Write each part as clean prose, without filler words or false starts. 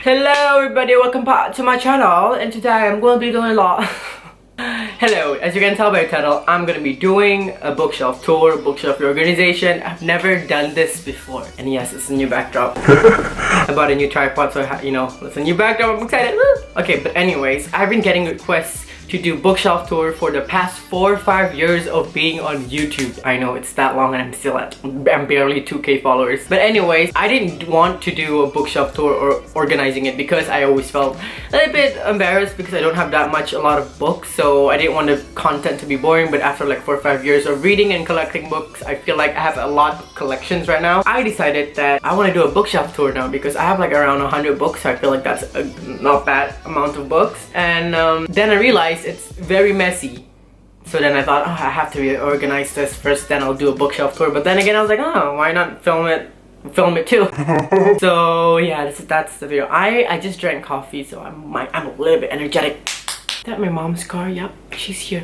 Hello everybody, welcome back to my channel, and today I'm going to be doing a lot. Hello, as you can tell by the title, I'm going to be doing a bookshelf tour, bookshelf reorganization. I've never done this before, and yes, it's a new backdrop. I bought a new tripod, so it's a new backdrop. I'm excited. Okay, but anyways, I've been getting requests to do bookshelf tour for the past 4 or 5 years of being on YouTube. I know it's that long and I'm barely 2K followers. But anyways, I didn't want to do a bookshelf tour or organizing it because I always felt a little bit embarrassed because I don't have a lot of books, so I didn't want the content to be boring. But after like 4 or 5 years of reading and collecting books, I feel like I have a lot of collections right now. I decided that I want to do a bookshelf tour now because I have like around 100 books, so I feel like that's a not bad amount of books. And then I realized it's very messy, so then I thought, oh, I have to reorganize this first, then I'll do a bookshelf tour. But then again, I was like, oh, why not film it too? So yeah, that's the video. I just drank coffee, so I'm a little bit energetic. Is that my mom's car? Yep, she's here.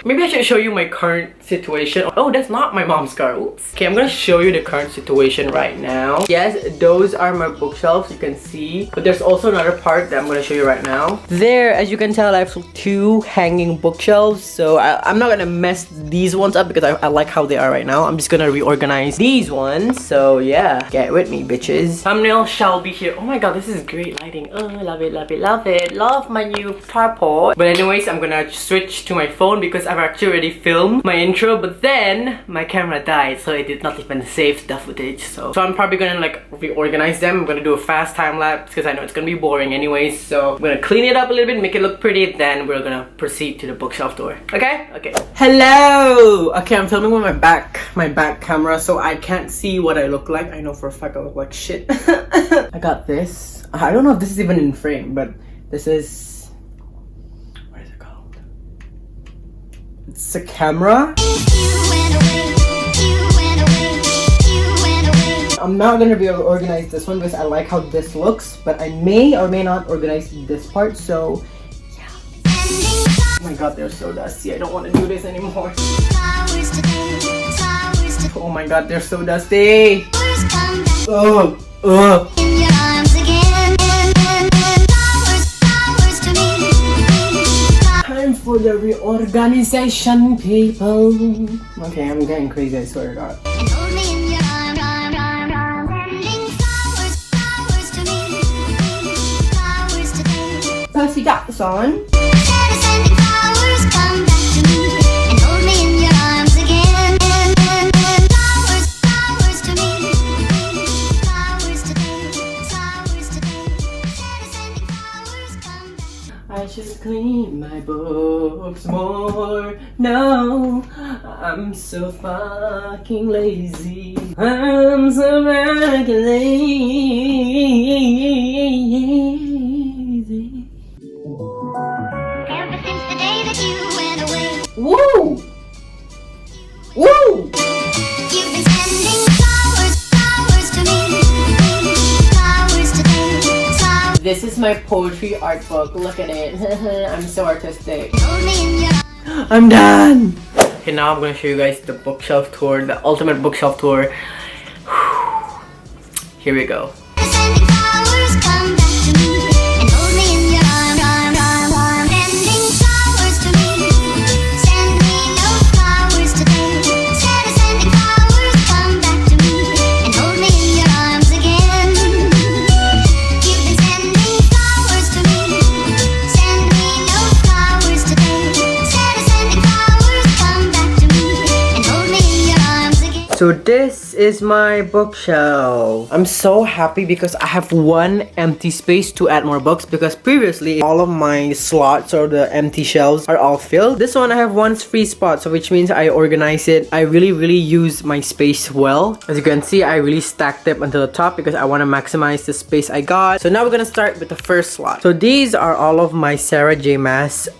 Maybe I should show you my current situation. Oh, that's not my mom's car. Oops. Okay, I'm gonna show you the current situation right now. Yes, those are my bookshelves, you can see. But there's also another part that I'm gonna show you right now. There, as you can tell, I have 2 hanging bookshelves. So I'm not gonna mess these ones up because I like how they are right now. I'm just gonna reorganize these ones. So yeah, get with me, bitches. Thumbnail shall be here. Oh my god, this is great lighting. Oh, love it, love it, love it. Love my new tripod. But anyways, I'm gonna switch to my phone because I've actually already filmed my intro, but then my camera died, so it did not even save the footage. So I'm probably gonna like reorganize them. I'm gonna do a fast time lapse because I know it's gonna be boring anyways. So I'm gonna clean it up a little bit, make it look pretty, then we're gonna proceed to the bookshelf tour. Okay? Okay. Hello! Okay, I'm filming with my back camera, so I can't see what I look like. I know for a fact I look like shit. I got this. I don't know if this is even in frame, but this is... it's a camera. I'm not gonna reorganize this one because I like how this looks, but I may or may not organize this part, so yeah. Oh my god, they're so dusty. I don't want to do this anymore. Oh my god, they're so dusty. Oh, oh. For the reorganization, people. Okay, I'm getting crazy, I swear to god. Percy Jackson. I should clean my books more. No, I'm so fucking lazy. I'm so fucking lazy. Ever since the day that you went away. Woo! Woo! You've been sending flowers to me. Flowers today. This is my poetry art book. Look at it. I'm so artistic. I'm done. Okay, now I'm gonna show you guys the bookshelf tour, the ultimate bookshelf tour. Here we go. So this is my bookshelf. I'm so happy because I have one empty space to add more books, because previously all of my slots or the empty shelves are all filled. This one I have one free spot, so which means I organize it. I really use my space well. As you can see, I really stacked them until the top because I want to maximize the space I got. So now we're gonna start with the first slot. So these are all of my Sarah J Maas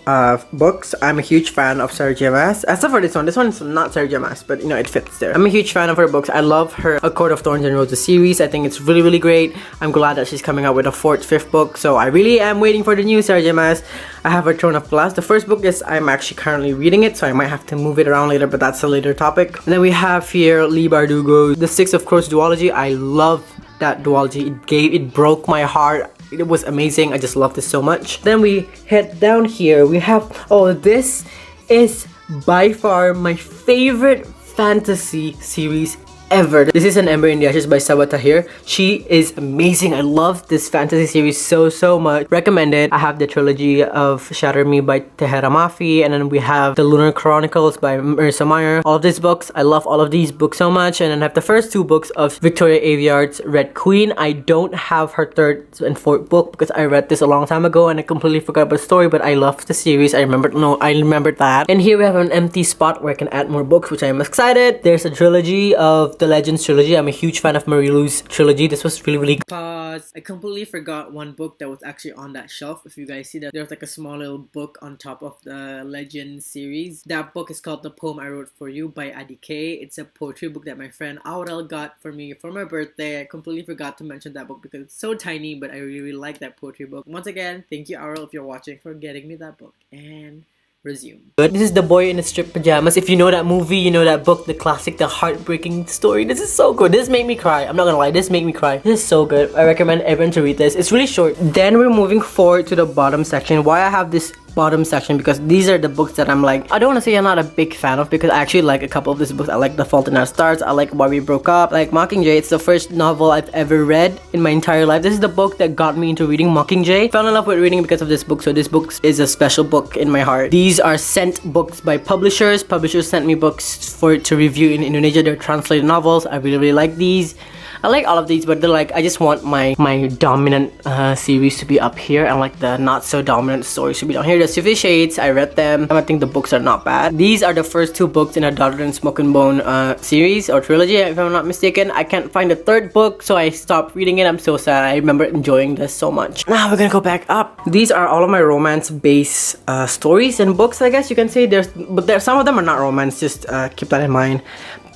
books. I'm a huge fan of Sarah J Maas. Except for this one. This one's not Sarah J Maas, but you know, it fits there. I'm a huge fan of her books. I love her A Court of Thorns and Roses series. I think it's really great. I'm glad that she's coming out with a 5th book. So I really am waiting for the new Sarah J Maas. I have her Throne of Glass. The first book is, I'm actually currently reading it, so I might have to move it around later, but that's a later topic. And then we have here Leigh Bardugo's The Six of Crows duology. I love that duology. It broke my heart. It was amazing. I just love this so much. Then we head down here. We have, oh, this is by far my favorite fantasy series ever. This is An Ember in the Ashes by Sabah Tahir. She is amazing. I love this fantasy series so much. Recommend it. I have the trilogy of Shatter Me by Tehera Mafi, and then we have the Lunar Chronicles by Marissa Meyer. All of these books, I love all of these books so much. And then I have the first 2 books of Victoria Aveyard's Red Queen. I don't have her 3rd and 4th book because I read this a long time ago and I completely forgot about the story, but I love the series. I remembered that. And here we have an empty spot where I can add more books, which I am excited. There's a trilogy of the Legends trilogy. I'm a huge fan of Marie Lu's trilogy. This was really good. Pause. I completely forgot one book that was actually on that shelf. If you guys see that, there's like a small little book on top of the Legends series. That book is called The Poem I Wrote For You by Adi K. It's a poetry book that my friend Aurel got for me for my birthday. I completely forgot to mention that book because it's so tiny, but I really like that poetry book. Once again, thank you Aurel if you're watching for getting me that book. And resume. This is The Boy in the Striped Pajamas. If you know that movie, you know that book, the classic, the heartbreaking story. This is so good. This made me cry. I'm not gonna lie, this made me cry. This is so good. I recommend everyone to read this. It's really short. Then we're moving forward to the bottom section. Why I have this bottom section, because these are the books that I'm like, I don't want to say I'm not a big fan of, because I actually like a couple of these books. I like The Fault in Our Stars, I like Why We Broke Up, I like Mockingjay. It's the first novel I've ever read in my entire life. This is the book that got me into reading Mockingjay. Fell in love with reading because of this book, so this book is a special book in my heart. These are sent books by publishers. Publishers sent me books to review in Indonesia. They're translated novels. I really like these. I like all of these, but they're like, I just want my dominant series to be up here, and like the not so dominant stories to be down here. The 50 Shades, I read them. I think the books are not bad. These are the first 2 books in a Daughter and Smoke and Bone series or trilogy, if I'm not mistaken. I can't find the 3rd book, so I stopped reading it. I'm so sad. I remember enjoying this so much. Now we're gonna go back up. These are all of my romance-based stories and books, I guess you can say. But some of them are not romance. Just keep that in mind.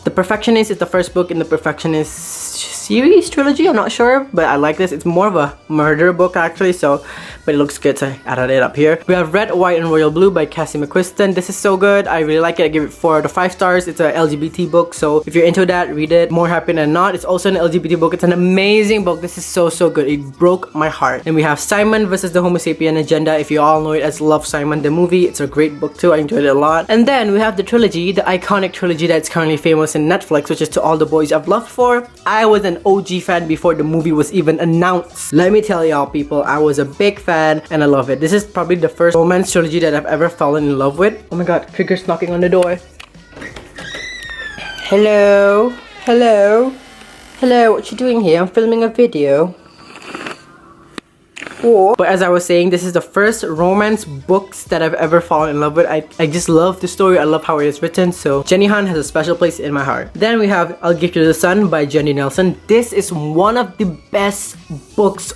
The Perfectionist is the first book in the Perfectionist series trilogy. I'm not sure, but I like this. It's more of a murder book actually, but it looks good, so I added it up here. We have Red, White, and Royal Blue by Cassie McQuiston. This is so good. I really like it. I give it 4 out of 5 stars. It's an LGBT book, so if you're into that, read it. More Happy Than Not. It's also an LGBT book. It's an amazing book. This is so good. It broke my heart. And we have Simon versus the Homo Sapien Agenda. If you all know it as Love, Simon, the movie. It's a great book too. I enjoyed it a lot. And then we have the trilogy, the iconic trilogy that's currently famous in Netflix, which is To All the Boys I've Loved For. I was an OG fan before the movie was even announced. Let me tell y'all people, I was a big fan and I love it. This is probably the first romance trilogy that I've ever fallen in love with. Oh my god, Trigger's knocking on the door. Hello? Hello? Hello, what you doing here? I'm filming a video. Oh. But as I was saying, this is the first romance books that I've ever fallen in love with. I just love the story. I love how it is written. So Jenny Han has a special place in my heart. Then we have I'll Give You the Sun by Jenny Nelson. This is one of the best books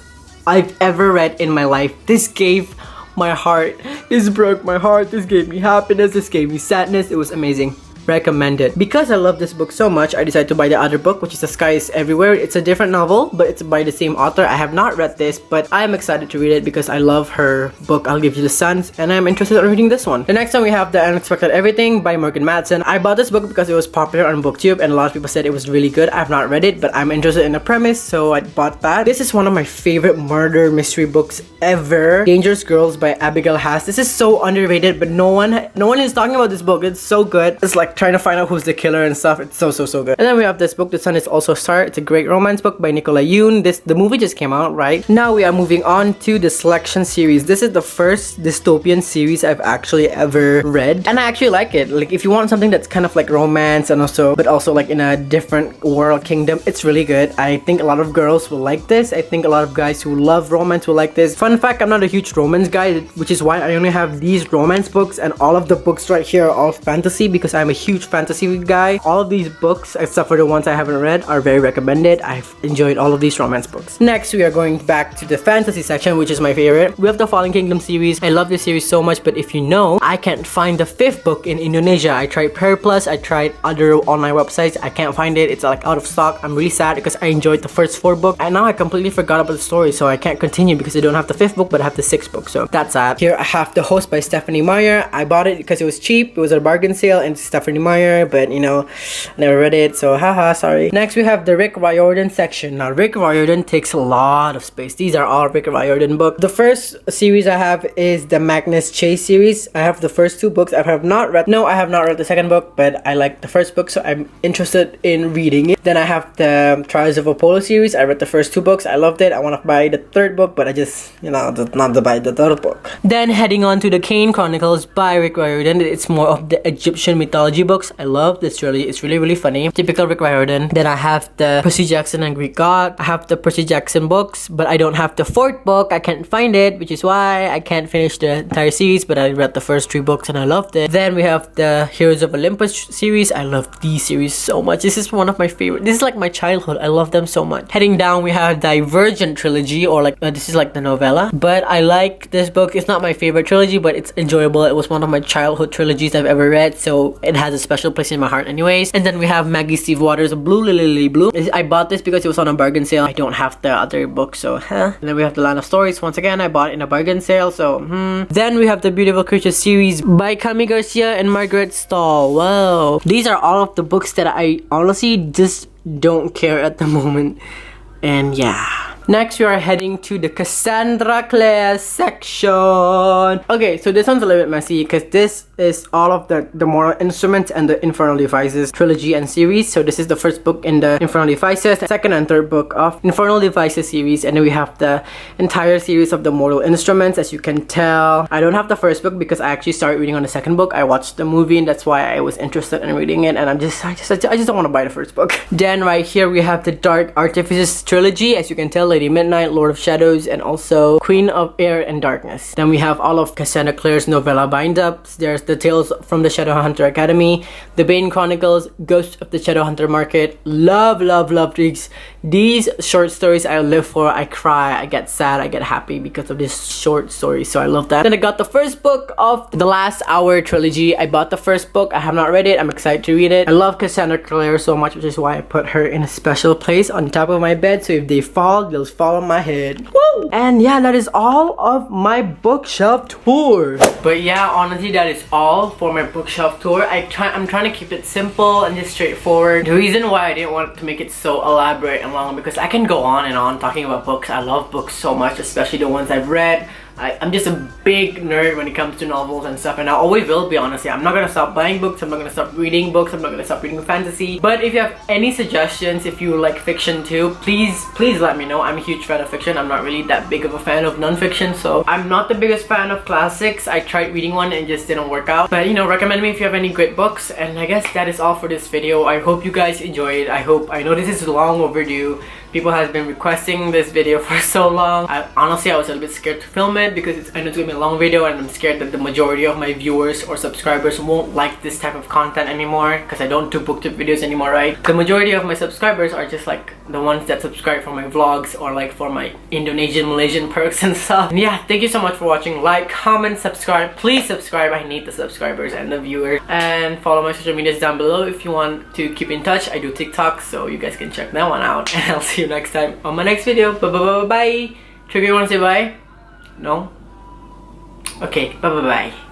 I've ever read in my life. This gave my heart. This broke my heart. This gave me happiness. This gave me sadness. It was amazing. Recommend it. Because I love this book so much, I decided to buy the other book, which is The Sky is Everywhere. It's a different novel, but it's by the same author. I have not read this, but I am excited to read it because I love her book, I'll Give You the Sun, and I'm interested in reading this one. The next one we have The Unexpected Everything by Morgan Madsen. I bought this book because it was popular on BookTube, and a lot of people said it was really good. I've not read it, but I'm interested in the premise, so I bought that. This is one of my favorite murder mystery books ever. Dangerous Girls by Abigail Haas. This is so underrated, but no one is talking about this book. It's so good. It's like trying to find out who's the killer and stuff. It's so good. And then we have this book, The Sun Is Also a Star. It's a great romance book by Nicola Yoon. The movie just came out, right? Now we are moving on to the Selection series. This is the first dystopian series I've actually ever read, and I actually like it. Like, if you want something that's kind of like romance and but also like in a different world kingdom, it's really good. I think a lot of girls will like this. I think a lot of guys who love romance will like this. Fun fact, I'm not a huge romance guy, which is why I only have these romance books, and all of the books right here are all fantasy because I'm a huge fantasy guy. All of these books, except for the ones I haven't read, are very recommended. I've enjoyed all of these romance books. Next, we are going back to the fantasy section, which is my favorite. We have the Fallen Kingdom series. I love this series so much, but if you know, I can't find the 5th book in Indonesia. I tried Prayer Plus, I tried other online websites. I can't find it. It's like out of stock. I'm really sad because I enjoyed the first 4 books, and now I completely forgot about the story, so I can't continue because I don't have the 5th book, but I have the 6th book, so that's sad. Here I have The Host by Stephanie Meyer. I bought it because it was cheap. It was a bargain sale, and Stephanie Bernie Meyer, but you know, never read it, so haha, sorry. Next we have the Rick Riordan section. Now Rick Riordan takes a lot of space. These are all Rick Riordan books. The first series I have is the Magnus Chase series. I have the first 2 books. I have not read the second book, but I like the first book, so I'm interested in reading it. Then I have the Trials of Apollo series. I read the first 2 books. I loved it. I want to buy the 3rd book, but I just, you know, not to buy the 3rd book. Then heading on to the Kane Chronicles by Rick Riordan. It's more of the Egyptian mythology books. I love this trilogy. It's really, really funny. Typical Rick Riordan. Then I have the Percy Jackson and Greek God. I have the Percy Jackson books, but I don't have the 4th book. I can't find it, which is why I can't finish the entire series, but I read the first 3 books and I loved it. Then we have the Heroes of Olympus series. I love these series so much. This is one of my favorite. This is like my childhood. I love them so much. Heading down, we have Divergent trilogy, or like this is like the novella, but I like this book. It's not my favorite trilogy, but it's enjoyable. It was one of my childhood trilogies I've ever read, so it has a special place in my heart anyways. And then we have Maggie Steve Waters' Blue Lily Blue. I bought this because it was on a bargain sale. I don't have the other book, so And then we have the Land of Stories. Once again, I bought it in a bargain sale, so Then we have the Beautiful Creatures series by Cami Garcia and Margaret Stahl. Wow, these are all of the books that I honestly just don't care at the moment. And yeah. Next, we are heading to the Cassandra Clare section. Okay, so this one's a little bit messy because this is all of the Moral Instruments and the Infernal Devices trilogy and series. So this is the first book in the Infernal Devices, the second and third book of Infernal Devices series, and then we have the entire series of the Mortal Instruments. As you can tell, I don't have the first book because I actually started reading on the second book. I watched the movie and that's why I was interested in reading it, and I just don't want to buy the first book. Then right here we have the Dark Artifices trilogy. As you can tell, Lady Midnight, Lord of Shadows, and also Queen of Air and Darkness. Then we have all of Cassandra Clare's novella bind-ups. There's the Tales from the Shadowhunter Academy, the Bane Chronicles, Ghost of the Shadowhunter Market. Love these short stories. I live for. I cry, I get sad, I get happy because of this short story, so I love that. Then I got the first book of the Last Hour trilogy. I bought the first book. I have not read it. I'm excited to read it. I love Cassandra Clare so much, which is why I put her in a special place on top of my bed, so if they fall, they'll fall on my head. Woo! And yeah, that is all of my bookshelf tour. But yeah, honestly, that is all for my bookshelf tour. I'm trying to keep it simple and just straightforward. The reason why I didn't want to make it so elaborate and long, because I can go on and on talking about books. I love books so much, especially the ones I've read. I'm just a big nerd when it comes to novels and stuff, and I always will be, honestly. I'm not gonna stop buying books, I'm not gonna stop reading books, I'm not gonna stop reading fantasy. But if you have any suggestions, if you like fiction too, please let me know. I'm a huge fan of fiction. I'm not really that big of a fan of non-fiction, so I'm not the biggest fan of classics. I tried reading one and it just didn't work out. But you know, recommend me if you have any great books. And I guess that is all for this video. I hope you guys enjoyed. I know this is long overdue. People have been requesting this video for so long. Honestly, I was a little bit scared to film it because I know it's gonna be a long video, and I'm scared that the majority of my viewers or subscribers won't like this type of content anymore because I don't do booktube videos anymore, right? The majority of my subscribers are just like the ones that subscribe for my vlogs or like for my Indonesian, Malaysian perks and stuff. And yeah, thank you so much for watching. Like, comment, subscribe. Please subscribe. I need the subscribers and the viewers. And follow my social medias down below if you want to keep in touch. I do TikTok, so you guys can check that one out. And I'll see you next time on my next video. Bye. Trigger, you wanna say bye? No? Okay, bye.